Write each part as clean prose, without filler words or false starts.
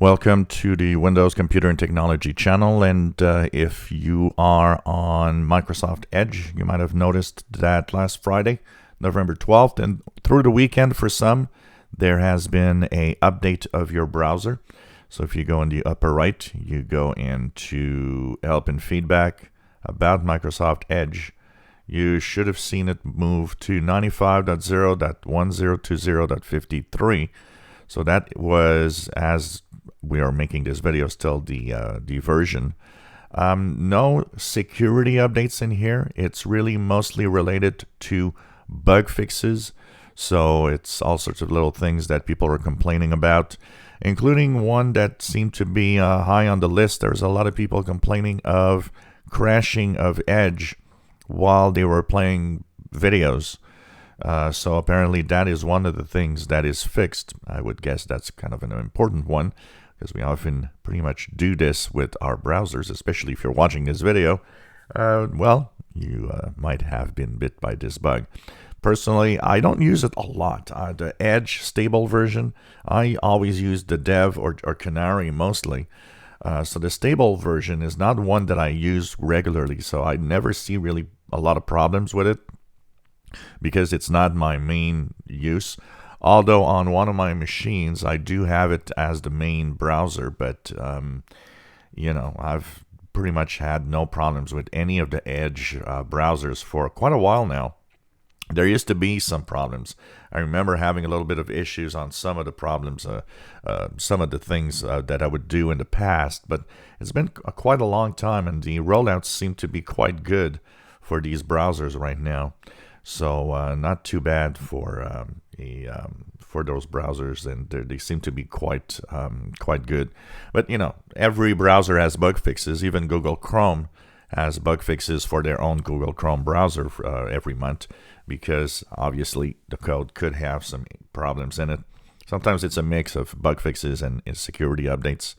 Welcome to the Windows Computer and Technology channel, and if you are on Microsoft Edge, you might have noticed that last Friday, November 12th, and through the weekend for some, there has been an update of your browser. So if you go in the upper right, you go into Help and Feedback, About Microsoft Edge. You should have seen it move to 95.0.1020.53. So that was, as we are making this video, still the version. No security updates in here. It's really mostly related to bug fixes. So it's all sorts of little things that people are complaining about, including one that seemed to be high on the list. There's a lot of people complaining of crashing of Edge while they were playing videos. So apparently that is one of the things that is fixed. I would guess that's kind of an important one, because we often pretty much do this with our browsers, especially if you're watching this video. Well, you might have been bit by this bug. Personally, I don't use it a lot. The Edge stable version, I always use the Dev or Canary mostly. So the stable version is not one that I use regularly, so I never see really a lot of problems with it, because it's not my main use. Although on one of my machines, I do have it as the main browser, but you know, I've pretty much had no problems with any of the Edge browsers for quite a while now. There used to be some problems. I remember having a little bit of issues on some of the problems, some of the things that I would do in the past, but it's been quite a long time, and the rollouts seem to be quite good for these browsers right now. So not too bad for those browsers, and they seem to be quite good. But you know, every browser has bug fixes. Even Google Chrome has bug fixes for their own Google Chrome browser every month, because obviously the code could have some problems in it. Sometimes it's a mix of bug fixes and security updates,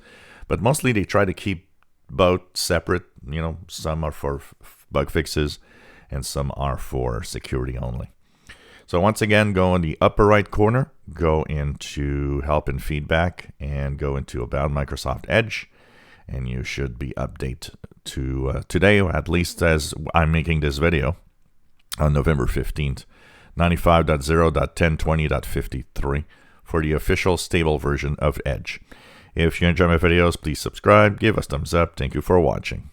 but mostly they try to keep both separate. You know, some are for bug fixes and some are for security only. So once again, go in the upper right corner, go into Help and Feedback, and go into About Microsoft Edge, and you should be updated to today, at least as I'm making this video on November 15th, 95.0.1020.53 for the official stable version of Edge. If you enjoy my videos, please subscribe, give us thumbs up. Thank you for watching.